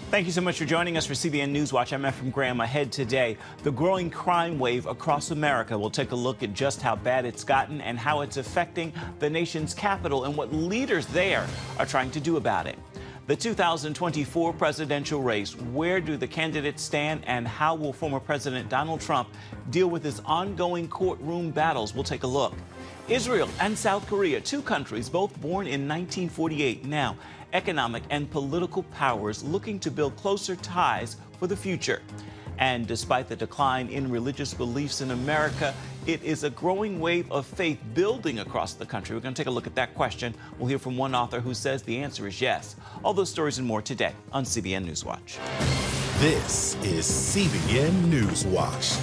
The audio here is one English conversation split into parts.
Thank you so much for joining us for CBN NewsWatch. I'm Ephraim Graham. Ahead today, the growing crime wave across America. We'll take a look at just how bad it's gotten and how it's affecting the nation's capital and what leaders there are trying to do about it. The 2024 presidential race, where do the candidates stand and how will former President Donald Trump deal with his ongoing courtroom battles? We'll take a look. Israel and South Korea, two countries both born in 1948, now economic and political powers looking to build closer ties for the future. And despite the decline in religious beliefs in America, it is a growing wave of faith building across the country. We're going to take a look at that question. We'll hear from one author who says the answer is yes. All those stories and more today on CBN NewsWatch. This is CBN NewsWatch.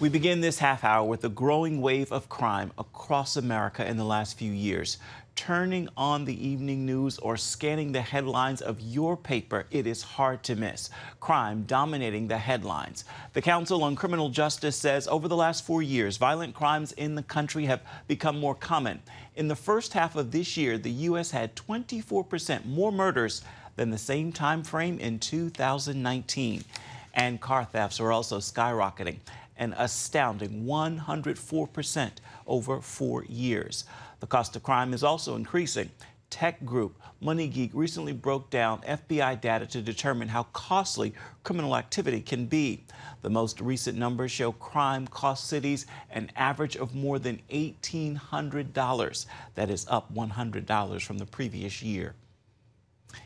We begin this half hour with the growing wave of crime across America in the last few years. Turning on the evening news or scanning the headlines of your paper, it is hard to miss. Crime dominating the headlines. The Council on Criminal Justice says over the last 4 years, violent crimes in the country have become more common. In the first half of this year, the U.S. had 24% more murders than the same time frame in 2019. And car thefts are also skyrocketing, an astounding 104% over 4 years. The cost of crime is also increasing. Tech group MoneyGeek recently broke down FBI data to determine how costly criminal activity can be. The most recent numbers show crime cost cities an average of more than $1,800. That is up $100 from the previous year.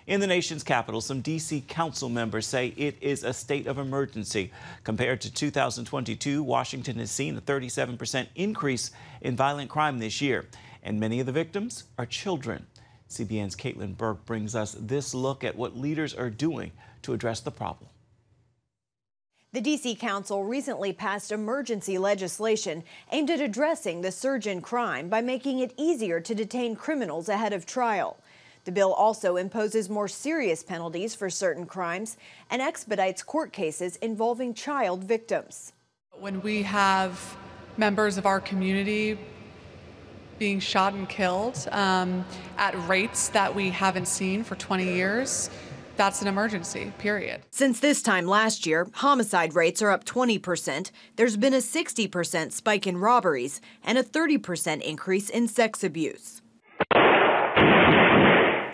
In the nation's capital, some D.C. council members say it is a state of emergency. Compared to 2022, Washington has seen a 37% increase in violent crime this year, and many of the victims are children. CBN's Caitlin Burke brings us this look at what leaders are doing to address the problem. The D.C. Council recently passed emergency legislation aimed at addressing the surge in crime by making it easier to detain criminals ahead of trial. The bill also imposes more serious penalties for certain crimes and expedites court cases involving child victims. When we have members of our community being shot and killed at rates that we haven't seen for 20 years, that's an emergency, period. Since this time last year, homicide rates are up 20%. There's been a 60% spike in robberies and a 30% increase in sex abuse.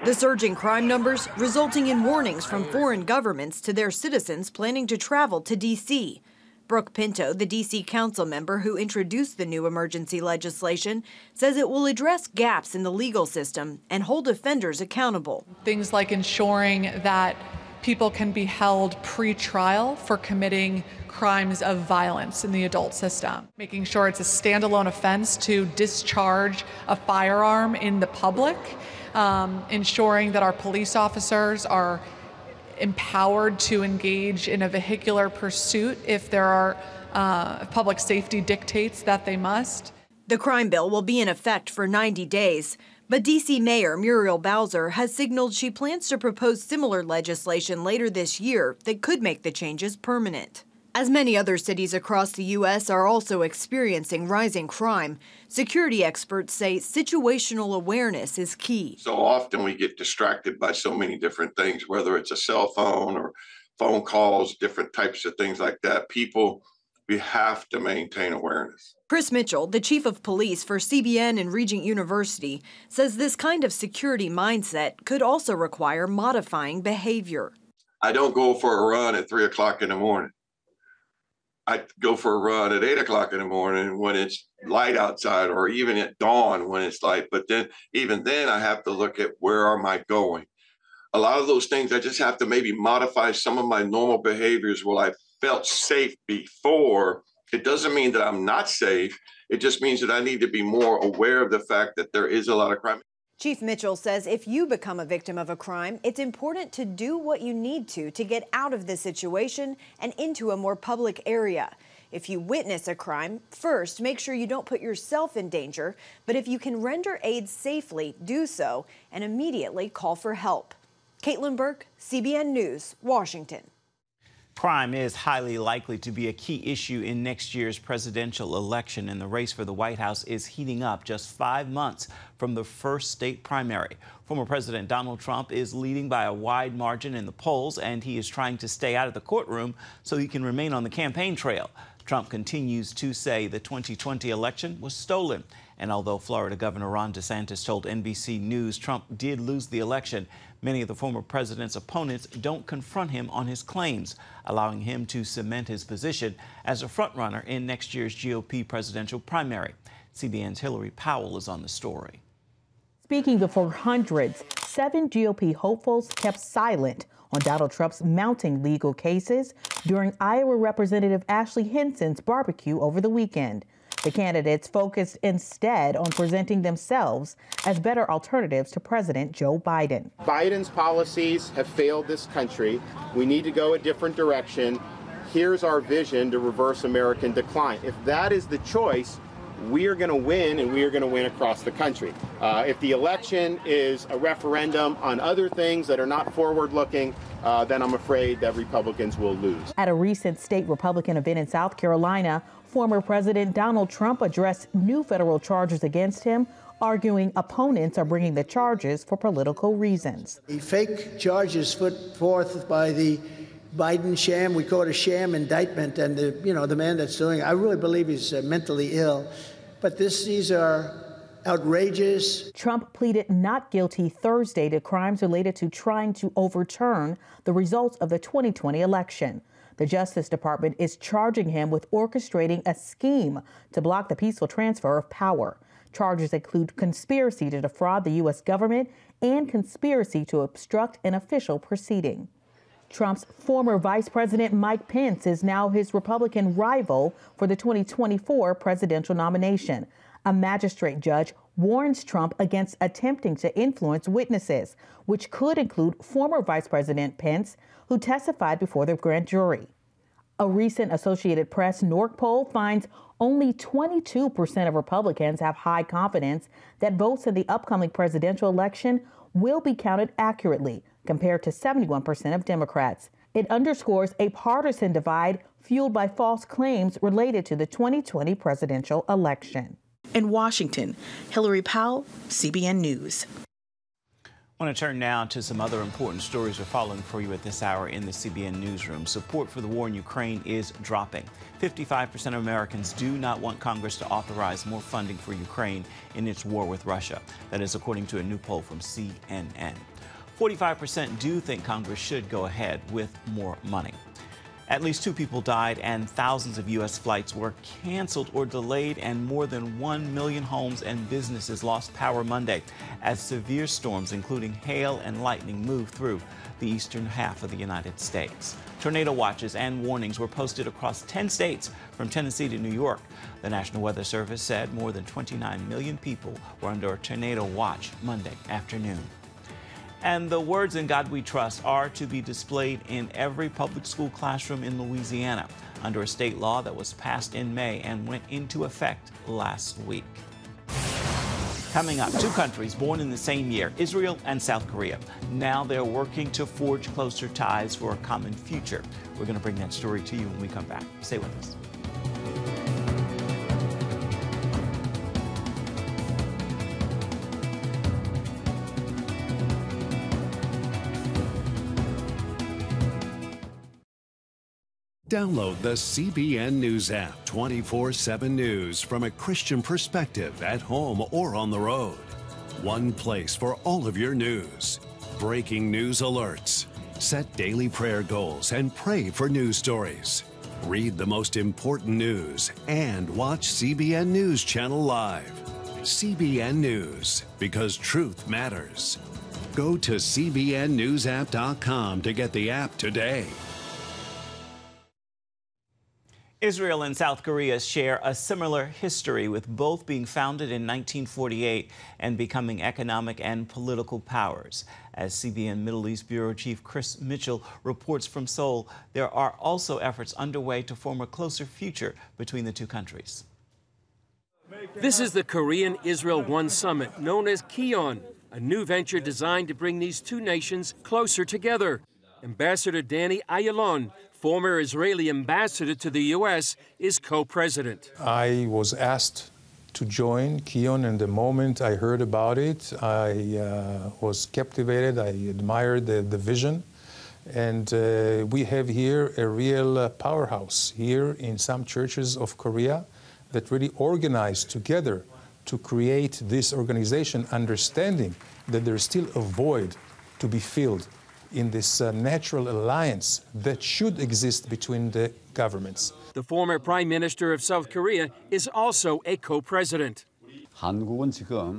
The surging crime numbers resulting in warnings from foreign governments to their citizens planning to travel to D.C. Brooke Pinto, the D.C. council member who introduced the new emergency legislation, says it will address gaps in the legal system and hold offenders accountable. Things like ensuring that people can be held pre-trial for committing crimes of violence in the adult system. Making sure it's a standalone offense to discharge a firearm in the public. Ensuring that our police officers are empowered to engage in a vehicular pursuit if there are public safety dictates that they must. The crime bill will be in effect for 90 days, but D.C. Mayor Muriel Bowser has signaled she plans to propose similar legislation later this year that could make the changes permanent. As many other cities across the U.S. are also experiencing rising crime, security experts say situational awareness is key. So often we get distracted by so many different things, whether it's a cell phone or phone calls, different types of things like that. We have to maintain awareness. Chris Mitchell, the chief of police for CBN and Regent University, says this kind of security mindset could also require modifying behavior. I don't go for a run at 3 o'clock in the morning. I go for a run at 8 o'clock in the morning when it's light outside, or even at dawn when it's light. But then, even then, I have to look at where am I going? A lot of those things, I just have to maybe modify some of my normal behaviors. Well, I felt safe before. It doesn't mean that I'm not safe. It just means that I need to be more aware of the fact that there is a lot of crime. Chief Mitchell says if you become a victim of a crime, it's important to do what you need to get out of this situation and into a more public area. If you witness a crime, first, make sure you don't put yourself in danger, but if you can render aid safely, do so and immediately call for help. Caitlin Burke, CBN News, Washington. Crime is highly likely to be a key issue in next year's presidential election, and the race for the White House is heating up just 5 months from the first state primary. Former President Donald Trump is leading by a wide margin in the polls, and he is trying to stay out of the courtroom so he can remain on the campaign trail. Trump continues to say the 2020 election was stolen. And although Florida Governor Ron DeSantis told NBC News Trump did lose the election, many of the former president's opponents don't confront him on his claims, allowing him to cement his position as a frontrunner in next year's GOP presidential primary. CBN's Hillary Powell is on the story. Speaking before hundreds, 7 GOP hopefuls kept silent on Donald Trump's mounting legal cases during Iowa Representative Ashley Henson's barbecue over the weekend. The candidates focused instead on presenting themselves as better alternatives to President Joe Biden. Biden's policies have failed this country. We need to go a different direction. Here's our vision to reverse American decline. If that is the choice, we are going to win, and we are going to win across the country. If the election is a referendum on other things that are not forward-looking, then I'm afraid that Republicans will lose. At a recent state Republican event in South Carolina, former President Donald Trump addressed new federal charges against him, arguing opponents are bringing the charges for political reasons. The fake charges put forth by the Biden sham, we call it a sham indictment, and the man that's doing it, I really believe he's mentally ill. But these are outrageous. Trump pleaded not guilty Thursday to crimes related to trying to overturn the results of the 2020 election. The Justice Department is charging him with orchestrating a scheme to block the peaceful transfer of power. Charges include conspiracy to defraud the U.S. government and conspiracy to obstruct an official proceeding. Trump's former Vice President Mike Pence is now his Republican rival for the 2024 presidential nomination. A magistrate judge warns Trump against attempting to influence witnesses, which could include former Vice President Pence, who testified before the grand jury. A recent Associated Press NORC poll finds only 22% of Republicans have high confidence that votes in the upcoming presidential election will be counted accurately, compared to 71% of Democrats. It underscores a partisan divide fueled by false claims related to the 2020 presidential election. In Washington, Hillary Powell, CBN News. I want to turn now to some other important stories we're following for you at this hour in the CBN newsroom. Support for the war in Ukraine is dropping. 55% of Americans do not want Congress to authorize more funding for Ukraine in its war with Russia. That is according to a new poll from CNN. 45% do think Congress should go ahead with more money. At least 2 people died and thousands of U.S. flights were canceled or delayed, and more than 1 million homes and businesses lost power Monday as severe storms, including hail and lightning, moved through the eastern half of the United States. Tornado watches and warnings were posted across 10 states from Tennessee to New York. The National Weather Service said more than 29 million people were under a tornado watch Monday afternoon. And the words "In God We Trust" are to be displayed in every public school classroom in Louisiana under a state law that was passed in May and went into effect last week. Coming up, 2 countries born in the same year, Israel and South Korea. Now they're working to forge closer ties for a common future. We're going to bring that story to you when we come back. Stay with us. Download the CBN News app, 24/7 news from a Christian perspective at home or on the road. One place for all of your news. Breaking news alerts. Set daily prayer goals and pray for news stories. Read the most important news and watch CBN News Channel live. CBN News, because truth matters. Go to cbnnewsapp.com to get the app today. Israel and South Korea share a similar history, with both being founded in 1948 and becoming economic and political powers. As CBN Middle East Bureau Chief Chris Mitchell reports from Seoul, there are also efforts underway to form a closer future between the 2 countries. This is the Korean-Israel One Summit, known as KION, a new venture designed to bring these 2 nations closer together. Ambassador Danny Ayalon, Former Israeli ambassador to the U.S. is co-president. I was asked to join KION, and the moment I heard about it, I was captivated. I admired the vision. And we have here a real powerhouse here in some churches of Korea that really organize together to create this organization, understanding that there's still a void to be filled in this natural alliance that should exist between the governments. The former Prime Minister of South Korea is also a co-president.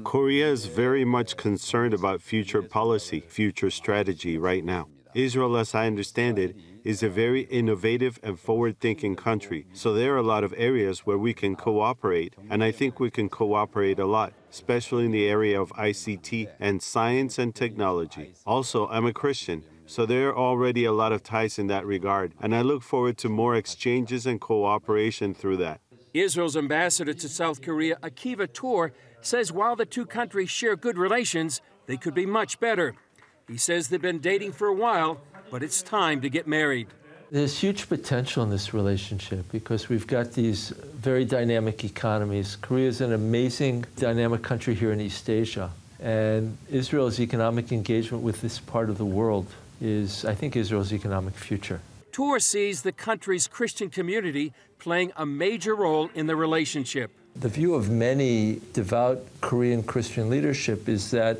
Korea is very much concerned about future policy, future strategy right now. Israel, as I understand it, is a very innovative and forward-thinking country. So there are a lot of areas where we can cooperate, and I think we can cooperate a lot, especially in the area of ICT and science and technology. Also, I'm a Christian, so there are already a lot of ties in that regard, and I look forward to more exchanges and cooperation through that. Israel's ambassador to South Korea, Akiva Tor, says while the two countries share good relations, they could be much better. He says they've been dating for a while, but it's time to get married. There's huge potential in this relationship because we've got these very dynamic economies. Korea is an amazing, dynamic country here in East Asia. And Israel's economic engagement with this part of the world is, I think, Israel's economic future. Tor sees the country's Christian community playing a major role in the relationship. The view of many devout Korean Christian leadership is that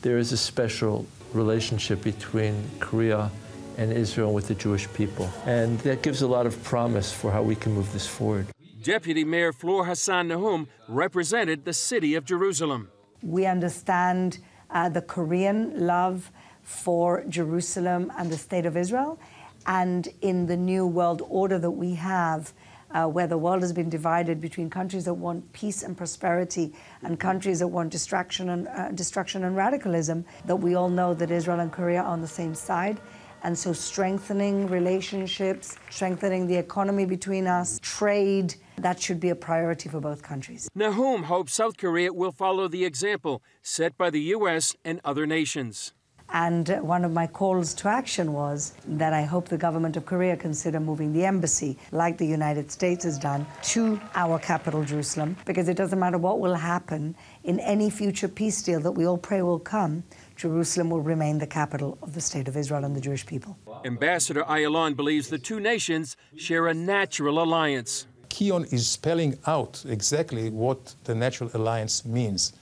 there is a special relationship between Korea and Israel with the Jewish people. And that gives a lot of promise for how we can move this forward. Deputy Mayor Flor Hassan Nahum represented the city of Jerusalem. We understand the Korean love for Jerusalem and the state of Israel. And in the new world order that we have, where the world has been divided between countries that want peace and prosperity and countries that want destruction and radicalism, that we all know that Israel and Korea are on the same side. And so strengthening relationships, strengthening the economy between us, trade, that should be a priority for both countries. Nahum hopes South Korea will follow the example set by the U.S. and other nations. And one of my calls to action was that I hope the government of Korea consider moving the embassy, like the United States has done, to our capital, Jerusalem, because it doesn't matter what will happen in any future peace deal that we all pray will come, Jerusalem will remain the capital of the state of Israel and the Jewish people. Ambassador Ayalon believes the two nations share a natural alliance. KION is spelling out exactly what the natural alliance means.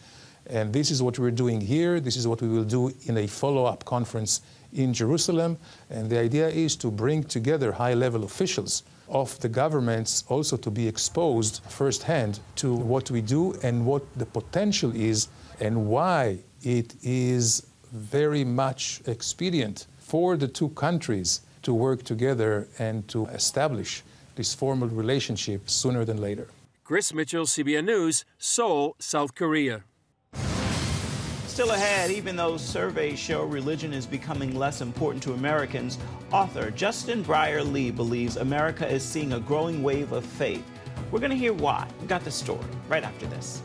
And this is what we're doing here. This is what we will do in a follow-up conference in Jerusalem. And the idea is to bring together high-level officials of the governments also to be exposed firsthand to what we do and what the potential is and why it is very much expedient for the two countries to work together and to establish this formal relationship sooner than later. Chris Mitchell, CBN News, Seoul, South Korea. Still ahead, even though surveys show religion is becoming less important to Americans, author Justin Brierley believes America is seeing a growing wave of faith. We're going to hear why. We got the story right after this.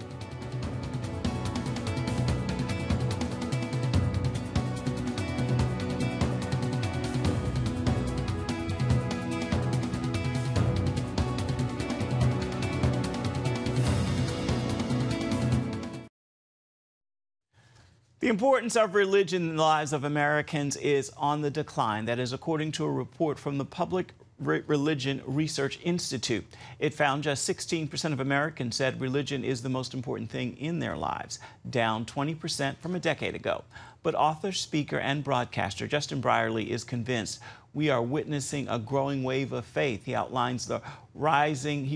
The importance of religion in the lives of Americans is on the decline. That is according to a report from the Public Religion Research Institute. It found just 16% of Americans said religion is the most important thing in their lives, down 20% from a decade ago. But author, speaker, and broadcaster Justin Brierley is convinced we are witnessing a growing wave of faith. He outlines the rising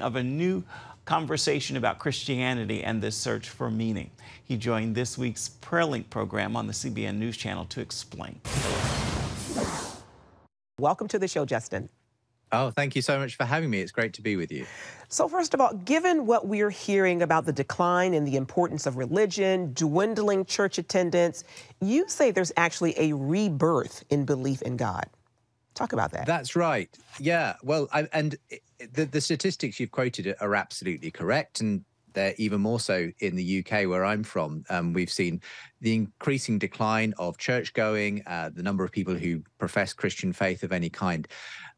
of a new conversation about Christianity and this search for meaning. He joined this week's Prayer Link program on the CBN News Channel to explain. Welcome to the show, Justin. Oh, thank you so much for having me. It's great to be with you. So first of all, given what we're hearing about the decline in the importance of religion, dwindling church attendance, you say there's actually a rebirth in belief in God. Talk about that. That's right. Yeah, well, the statistics you've quoted are absolutely correct. And they're even more so in the UK, where I'm from. We've seen the increasing decline of church-going, the number of people who profess Christian faith of any kind.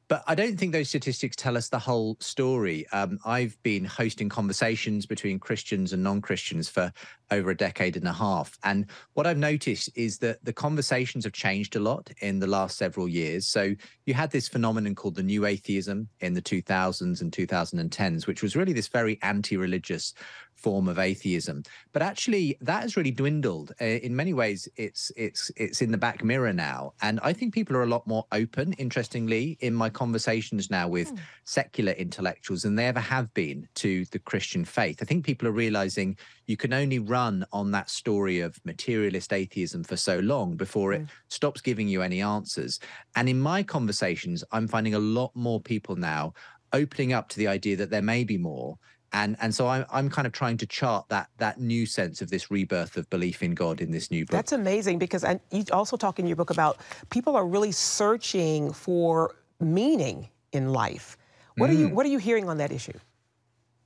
But I don't think those statistics tell us the whole story. I've been hosting conversations between Christians and non-Christians for over a decade and a half. And what I've noticed is that the conversations have changed a lot in the last several years. So you had this phenomenon called the New Atheism in the 2000s and 2010s, which was really this very anti-religious form of atheism. But actually, that has really dwindled. In many ways, it's in the back mirror now. And I think people are a lot more open, interestingly, in my conversations now with secular intellectuals than they ever have been to the Christian faith. I think people are realizing you can only run on that story of materialist atheism for so long before it stops giving you any answers. And in my conversations, I'm finding a lot more people now opening up to the idea that there may be more. And so I'm kind of trying to chart that new sense of this rebirth of belief in God in this new book. That's amazing, because you also talk in your book about people are really searching for meaning in life. What are you hearing on that issue?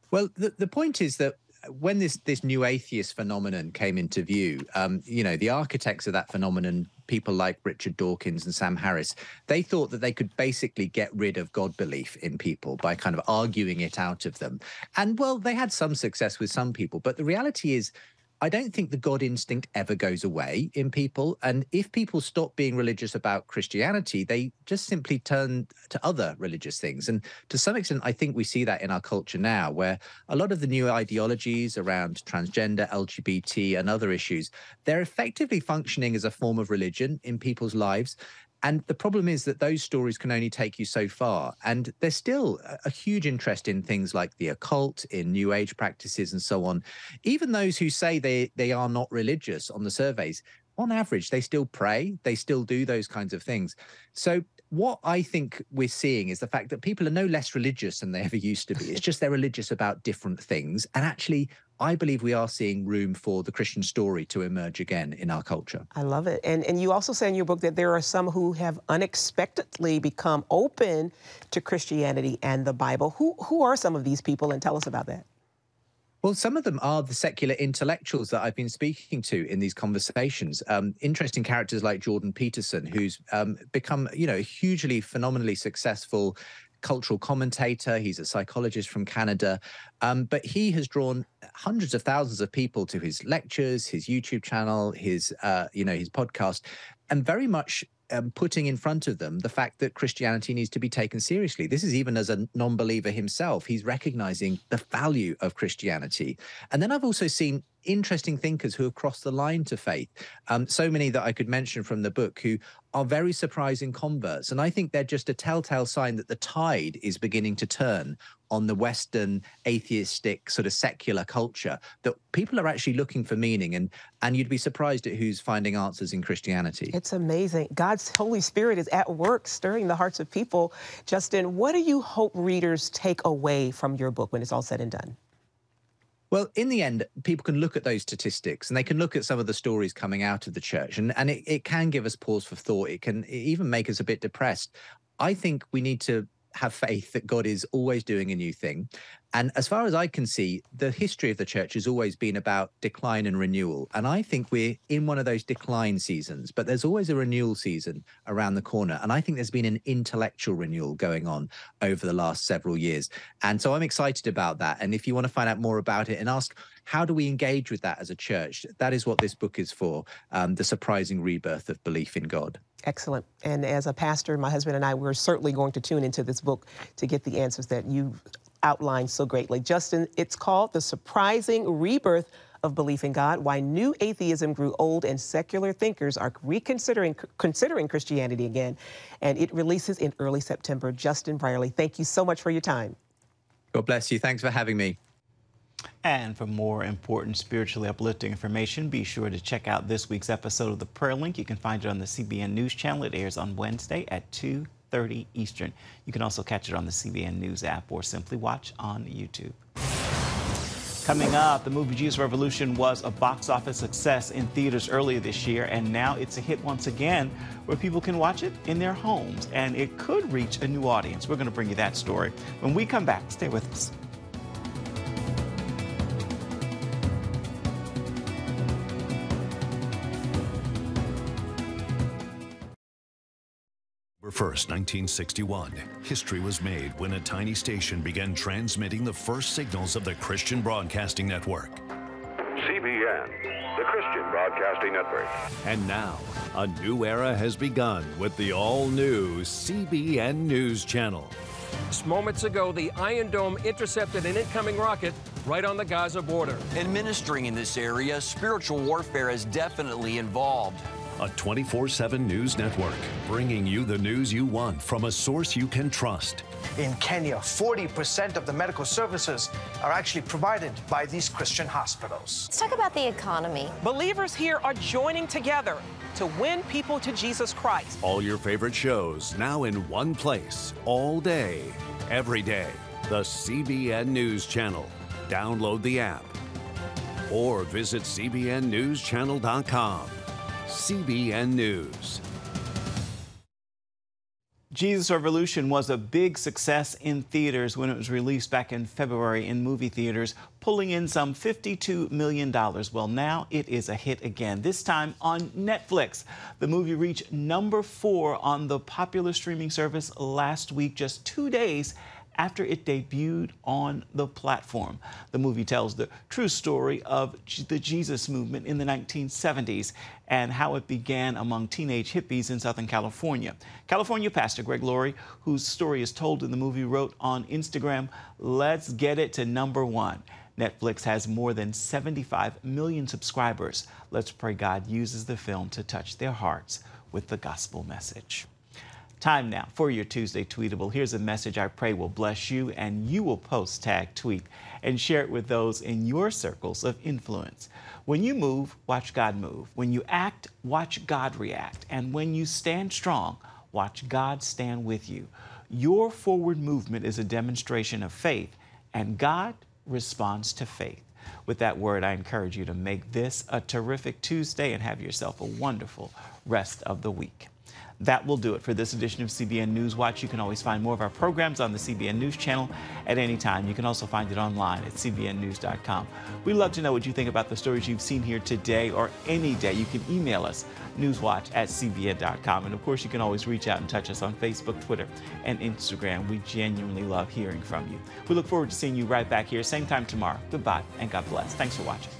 Well, the point is that when this new atheist phenomenon came into view, the architects of that phenomenon, people like Richard Dawkins and Sam Harris, they thought that they could basically get rid of God belief in people by kind of arguing it out of them. And, well, they had some success with some people, but the reality is, I don't think the God instinct ever goes away in people. And if people stop being religious about Christianity, they just simply turn to other religious things. And to some extent, I think we see that in our culture now, where a lot of the new ideologies around transgender, LGBT, and other issues, they're effectively functioning as a form of religion in people's lives. And the problem is that those stories can only take you so far. And there's still a huge interest in things like the occult, in New Age practices and so on. Even those who say they are not religious on the surveys, on average, they still pray, they still do those kinds of things. So what I think we're seeing is the fact that people are no less religious than they ever used to be. It's just they're religious about different things. And actually, I believe we are seeing room for the Christian story to emerge again in our culture. I love it. And you also say in your book that there are some who have unexpectedly become open to Christianity and the Bible. Who are some of these people, and tell us about that? Well, some of them are the secular intellectuals that I've been speaking to in these conversations. Interesting characters like Jordan Peterson, who's become, a hugely, phenomenally successful cultural commentator. He's a psychologist from Canada, but he has drawn hundreds of thousands of people to his lectures, his YouTube channel, his podcast, and very much putting in front of them the fact that Christianity needs to be taken seriously. This is even as a non-believer himself. He's recognizing the value of Christianity. And then I've also seen interesting thinkers who have crossed the line to faith. So many that I could mention from the book who are very surprising converts. And I think they're just a telltale sign that the tide is beginning to turn on the Western atheistic sort of secular culture, that people are actually looking for meaning, and you'd be surprised at who's finding answers in Christianity. It's amazing. God's Holy Spirit is at work stirring the hearts of people. Justin, what do you hope readers take away from your book when it's all said and done? Well, in the end, people can look at those statistics and they can look at some of the stories coming out of the church, and it can give us pause for thought. It can even make us a bit depressed. I think we need to have faith that God is always doing a new thing. And as far as I can see, the history of the church has always been about decline and renewal. And I think we're in one of those decline seasons, but there's always a renewal season around the corner. And I think there's been an intellectual renewal going on over the last several years. And so I'm excited about that. And if you want to find out more about it and ask, how do we engage with that as a church? That is what this book is for, the surprising rebirth of belief in God. Excellent. And as a pastor, my husband and I, we're certainly going to tune into this book to get the answers that you outlined so greatly. Justin, it's called The Surprising Rebirth of Belief in God, Why New Atheism Grew Old and Secular Thinkers Are Considering Christianity Again. And it releases in early September. Justin Brierley, thank you so much for your time. God bless you. Thanks for having me. And for more important spiritually uplifting information, be sure to check out this week's episode of The Prayer Link. You can find it on the CBN News channel. It airs on Wednesday at 2:30 Eastern. You can also catch it on the CBN News app or simply watch on YouTube. Coming up, the movie Jesus Revolution was a box office success in theaters earlier this year, and now it's a hit once again where people can watch it in their homes, and it could reach a new audience. We're going to bring you that story when we come back. Stay with us. October 1st, 1961, history was made when a tiny station began transmitting the first signals of the Christian Broadcasting Network. CBN, the Christian Broadcasting Network. And now, a new era has begun with the all-new CBN News Channel. Just moments ago, the Iron Dome intercepted an incoming rocket right on the Gaza border. Administering in this area, spiritual warfare is definitely involved. A 24/7 news network, bringing you the news you want from a source you can trust. In Kenya, 40% of the medical services are actually provided by these Christian hospitals. Let's talk about the economy. Believers here are joining together to win people to Jesus Christ. All your favorite shows now in one place, all day, every day. The CBN News Channel. Download the app or visit cbnnewschannel.com. CBN News. Jesus Revolution was a big success in theaters when it was released back in February in movie theaters, pulling in some $52 million. Well, now it is a hit again, this time on Netflix. The movie reached number 4 on the popular streaming service last week, just 2 days after it debuted on the platform. The movie tells the true story of the Jesus movement in the 1970s and how it began among teenage hippies in Southern California. California pastor Greg Laurie, whose story is told in the movie, wrote on Instagram, "Let's get it to number 1. Netflix has more than 75 million subscribers. Let's pray God uses the film to touch their hearts with the gospel message." Time now for your Tuesday Tweetable. Here's a message I pray will bless you, and you will post tag tweet and share it with those in your circles of influence. When you move, watch God move. When you act, watch God react. And when you stand strong, watch God stand with you. Your forward movement is a demonstration of faith, and God responds to faith. With that word, I encourage you to make this a terrific Tuesday and have yourself a wonderful rest of the week. That will do it for this edition of CBN NewsWatch. You can always find more of our programs on the CBN News Channel at any time. You can also find it online at cbnnews.com. We'd love to know what you think about the stories you've seen here today or any day. You can email us, newswatch@cbn.com. And of course, you can always reach out and touch us on Facebook, Twitter, and Instagram. We genuinely love hearing from you. We look forward to seeing you right back here, same time tomorrow. Goodbye and God bless. Thanks for watching.